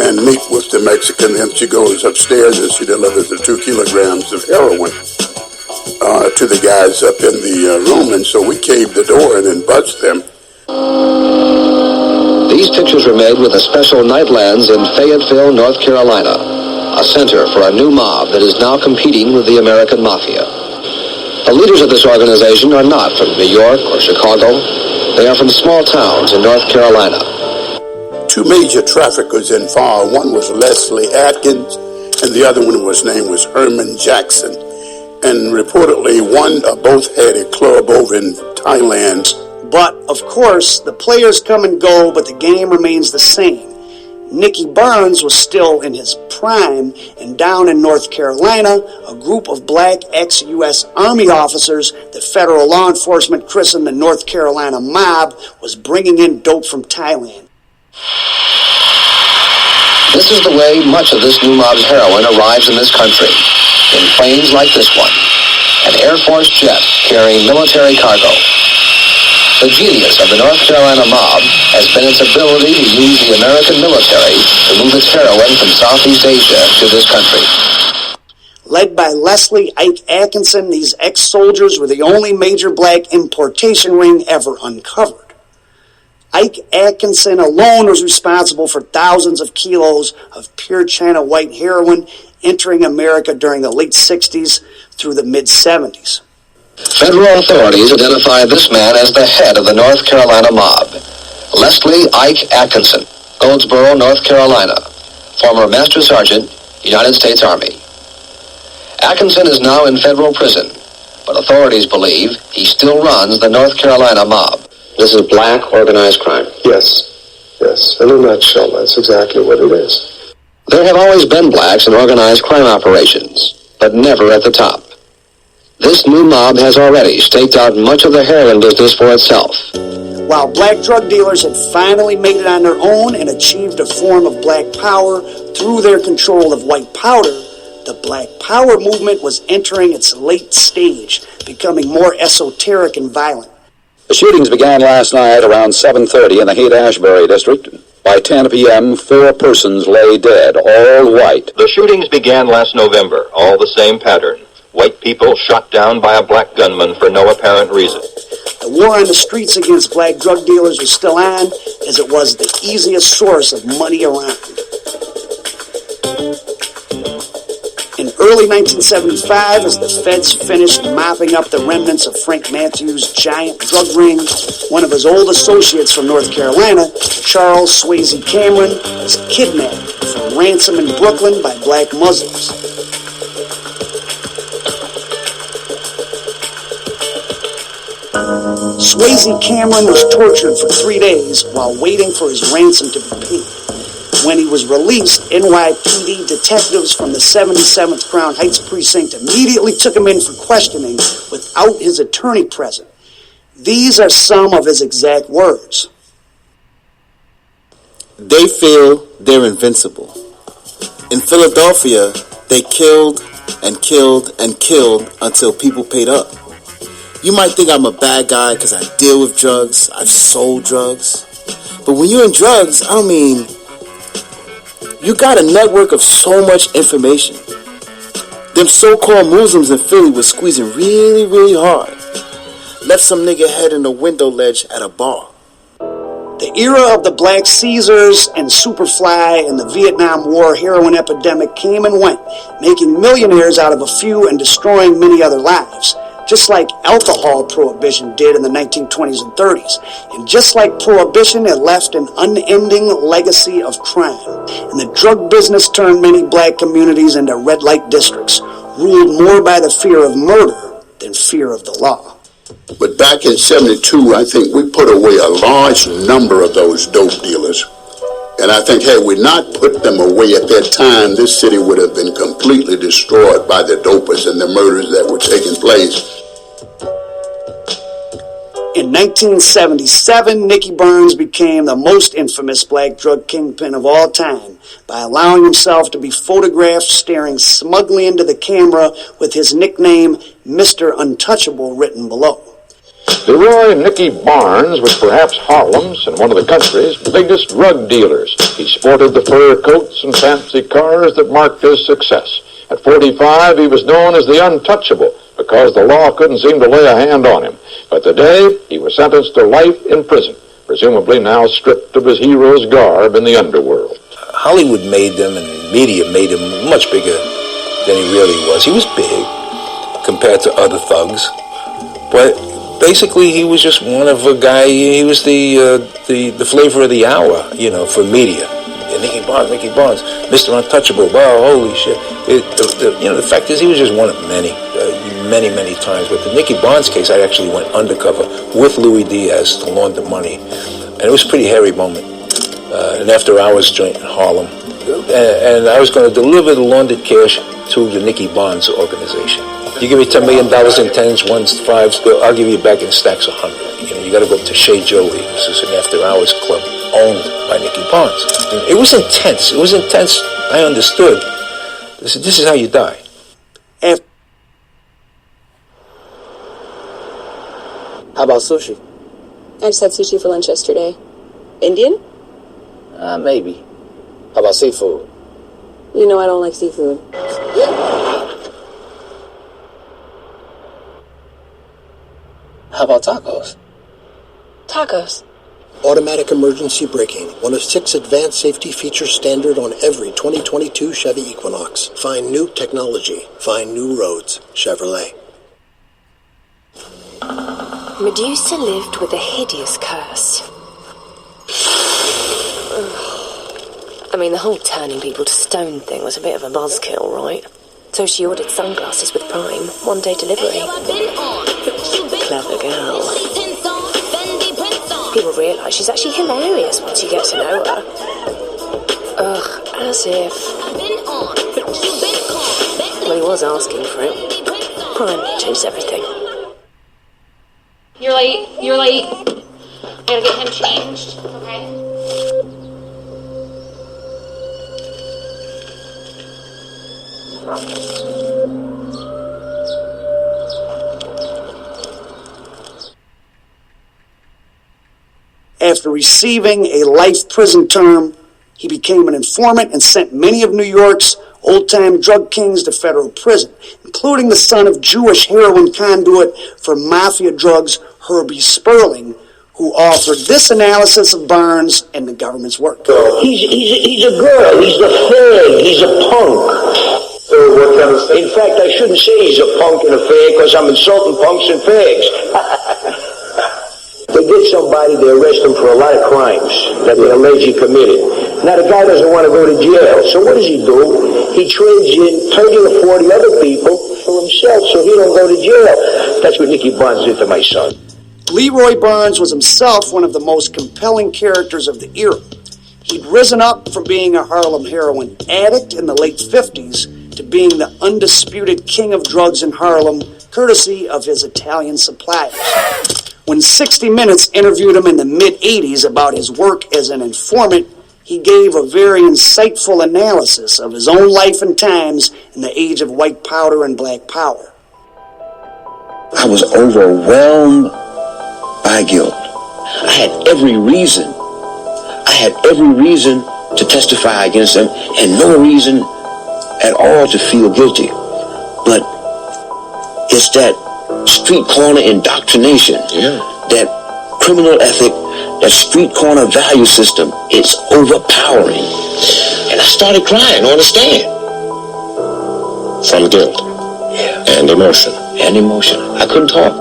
and meet with the Mexican. Then she goes upstairs and she delivers the 2 kilograms of heroin to the guys up in the room. And so we caved the door in and buzzed them. These pictures were made with a special night lens in Fayetteville, North Carolina, a center for a new mob that is now competing with the American Mafia. The leaders of this organization are not from New York or Chicago. They are from small towns in North Carolina. 2 major traffickers in FAR. One was Leslie Atkins, and the other one was Herman Jackson. And reportedly, both had a club over in Thailand. But, of course, the players come and go, but the game remains the same. Nicky Barnes was still in his prime, and down in North Carolina, a group of black ex-U.S. Army officers that federal law enforcement christened the North Carolina Mob was bringing in dope from Thailand. This is the way much of this new mob's heroin arrives in this country, in planes like this one, an Air Force jet carrying military cargo. The genius of the North Carolina mob has been its ability to use the American military to move its heroin from Southeast Asia to this country. Led by Leslie Ike Atkinson, these ex-soldiers were the only major black importation ring ever uncovered. Ike Atkinson alone was responsible for thousands of kilos of pure China white heroin entering America during the late 60s through the mid-70s. Federal authorities identify this man as the head of the North Carolina mob, Leslie Ike Atkinson, Goldsboro, North Carolina, former Master Sergeant, United States Army. Atkinson is now in federal prison, but authorities believe he still runs the North Carolina mob. This is black organized crime. Yes. In a nutshell, that's exactly what it is. There have always been blacks in organized crime operations, but never at the top. This new mob has already staked out much of the heroin business for itself. While black drug dealers had finally made it on their own and achieved a form of black power through their control of white powder, the black power movement was entering its late stage, becoming more esoteric and violent. The shootings began last night around 7:30 in the Haight-Ashbury district. By 10 p.m., 4 persons lay dead, all white. The shootings began last November, all the same pattern. White people shot down by a black gunman for no apparent reason. The war on the streets against black drug dealers was still on, as it was the easiest source of money around. In early 1975, as the feds finished mopping up the remnants of Frank Matthews' giant drug ring, one of his old associates from North Carolina, Charles Swayze Cameron, was kidnapped for ransom in Brooklyn by black Muslims. Swayze Cameron was tortured for 3 days while waiting for his ransom to be paid. When he was released, NYPD detectives from the 77th Crown Heights Precinct immediately took him in for questioning without his attorney present. These are some of his exact words. They feel they're invincible. In Philadelphia, they killed and killed and killed until people paid up. You might think I'm a bad guy because I deal with drugs, I've sold drugs. But when you're in drugs, you got a network of so much information. Them so-called Muslims in Philly was squeezing really, really hard. Left some nigga head in the window ledge at a bar. The era of the Black Caesars and Superfly and the Vietnam War heroin epidemic came and went, making millionaires out of a few and destroying many other lives. Just like alcohol prohibition did in the 1920s and 30s. And just like prohibition, it left an unending legacy of crime. And the drug business turned many black communities into red light districts, ruled more by the fear of murder than fear of the law. But back in 72, I think we put away a large number of those dope dealers. And I think had we not put them away at that time, this city would have been completely destroyed by the dopers and the murders that were taking place. In 1977, Nicky Barnes became the most infamous black drug kingpin of all time by allowing himself to be photographed staring smugly into the camera with his nickname, Mr. Untouchable, written below. Leroy Nicky Barnes was perhaps Harlem's and one of the country's biggest drug dealers. He sported the fur coats and fancy cars that marked his success. At 45, he was known as the Untouchable because the law couldn't seem to lay a hand on him. But today, he was sentenced to life in prison, presumably now stripped of his hero's garb in the underworld. Hollywood made them, and media made him much bigger than he really was. He was big compared to other thugs, but basically he was just one of a guy. He was the flavor of the hour, for media. Nicky Barnes, Mr. Untouchable. Wow, holy shit! The fact is, he was just one of many times. But the Nicky Barnes case, I actually went undercover with Louis Diaz to launder money, and it was a pretty hairy moment. An after-hours joint in Harlem, and I was going to deliver the laundered cash to the Nicky Barnes organization. You give me $10 million in 10s, 1s, 5s, I'll give you back in stacks of 100. You got to go to Chez Joey. This is an after-hours club owned by Nicky Barnes. It was intense. I understood. This is how you die. How about sushi? I just had sushi for lunch yesterday. Indian? Maybe. How about seafood? You know I don't like seafood. How about tacos? Tacos. Automatic emergency braking, one of 6 advanced safety features standard on every 2022 Chevy Equinox. Find new technology. Find new roads. Chevrolet. Medusa lived with a hideous curse. I mean, the whole turning people to stone thing was a bit of a buzzkill, right? So she ordered sunglasses with Prime, 1-day delivery. Clever girl. People realise she's actually hilarious once you get to know her. Ugh, as if... Well, he was asking for it. Prime changed everything. You're late. I gotta get him changed, okay? After receiving a life prison term, he became an informant and sent many of New York's old-time drug kings to federal prison, including the son of Jewish heroin conduit for mafia drugs Herbie Sperling, who offered this analysis of Barnes and the government's work. He's a girl, he's a fag, he's a punk. So what kind of stuff? In fact, I shouldn't say he's a punk and a fag because I'm insulting punks and fags. They get somebody, they arrest him for a lot of crimes that they allege he committed. Now, the guy doesn't want to go to jail, so what does he do? He trades in 30 or 40 other people for himself so he don't go to jail. That's what Nicky Barnes did to my son. Leroy Barnes was himself one of the most compelling characters of the era. He'd risen up from being a Harlem heroin addict in the late 50s to being the undisputed king of drugs in Harlem, courtesy of his Italian suppliers. When 60 Minutes interviewed him in the mid-'80s about his work as an informant, he gave a very insightful analysis of his own life and times in the age of white powder and black power. I was overwhelmed by guilt. I had every reason to testify against them and no reason at all to feel guilty. But it's that street corner indoctrination, that criminal ethic, that street corner value system. It's overpowering. And I started crying on the stand. From guilt. And emotion. I couldn't talk.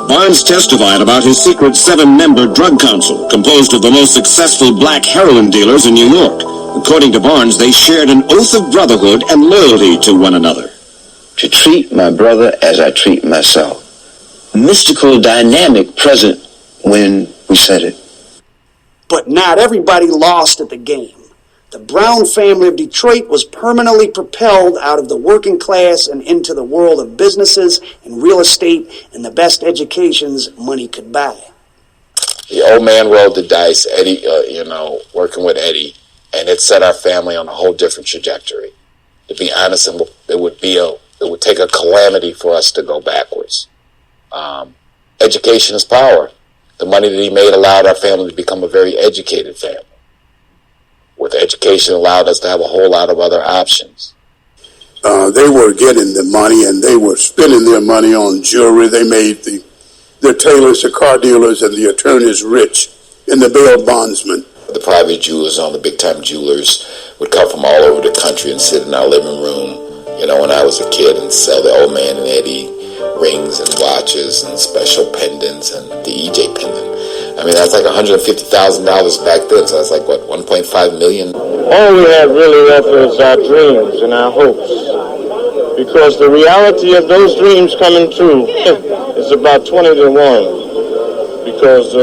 Barnes testified about his secret 7-member drug council, composed of the most successful black heroin dealers in New York. According to Barnes, they shared an oath of brotherhood and loyalty to one another. To treat my brother as I treat myself. Mystical dynamic present when we said it. But not everybody lost at the game. The Brown family of Detroit was permanently propelled out of the working class and into the world of businesses and real estate and the best educations money could buy. The old man rolled the dice, Eddie, working with Eddie, and it set our family on a whole different trajectory. To be honest, it would take a calamity for us to go backwards. education is power. The money that he made allowed our family to become a very educated family. With education allowed us to have a whole lot of other options. They were getting the money, and they were spending their money on jewelry. They made the tailors, the car dealers, and the attorneys rich, and the bail bondsmen. The private jewelers, all the big-time jewelers, would come from all over the country and sit in our living room, when I was a kid, and sell the Old Man and Eddie rings and watches and special pendants and the EJ pendant. I mean, that's like $150,000 back then, so that's like, what, $1.5 million? All we have really left is our dreams and our hopes, because the reality of those dreams coming true is about 20 to 1, because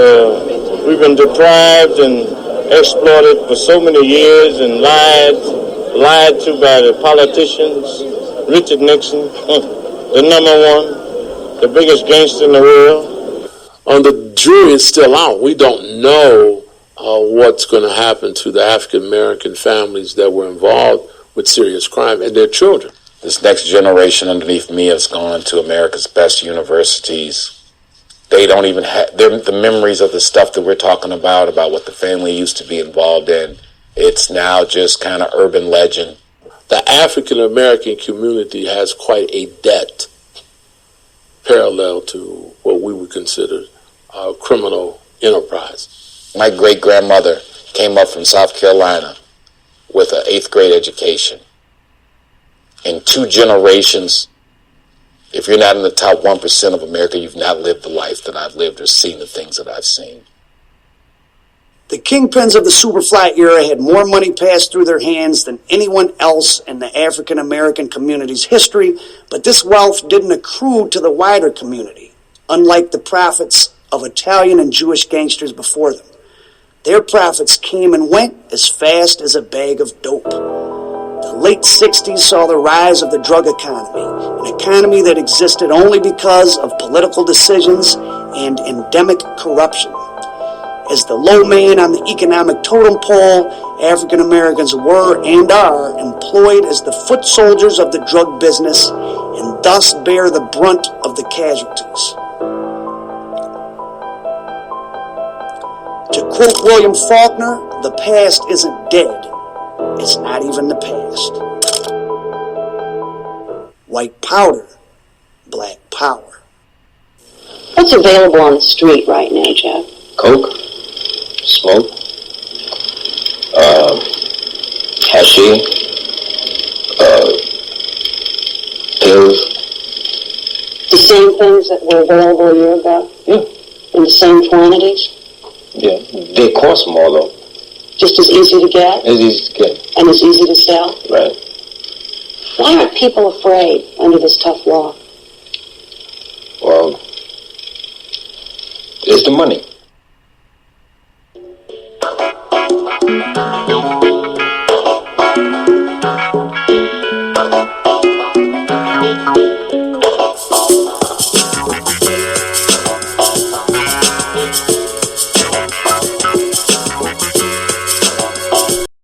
we've been deprived and exploited for so many years and lied to by the politicians. Richard Nixon, the number one, the biggest gangster in the world. The jury is still out. We don't know what's going to happen to the African American families that were involved with serious crime and their children. This next generation underneath me has gone to America's best universities. They don't even have the memories of the stuff that we're talking about what the family used to be involved in. It's now just kind of urban legend. The African American community has quite a debt parallel to what we would consider criminal enterprise. My great-grandmother came up from South Carolina with an 8th grade education. In 2 generations, if you're not in the top 1% of America, you've not lived the life that I've lived or seen the things that I've seen. The kingpins of the Superfly era had more money pass through their hands than anyone else in the African American community's history, but this wealth didn't accrue to the wider community, unlike the profits of Italian and Jewish gangsters before them. Their profits came and went as fast as a bag of dope. The late 60s saw the rise of the drug economy, an economy that existed only because of political decisions and endemic corruption. As the low man on the economic totem pole, African Americans were and are employed as the foot soldiers of the drug business and thus bear the brunt of the casualties. To quote William Faulkner, the past isn't dead. It's not even the past. White powder, black power. What's available on the street right now, Jeff? Coke, smoke, hashish, pills. The same things that were available a year ago? Yeah. In the same quantities? Yeah. They cost more, though. Just as easy to get? As easy to get. And as easy to sell? Right. Why aren't people afraid under this tough law? Well, it's the money.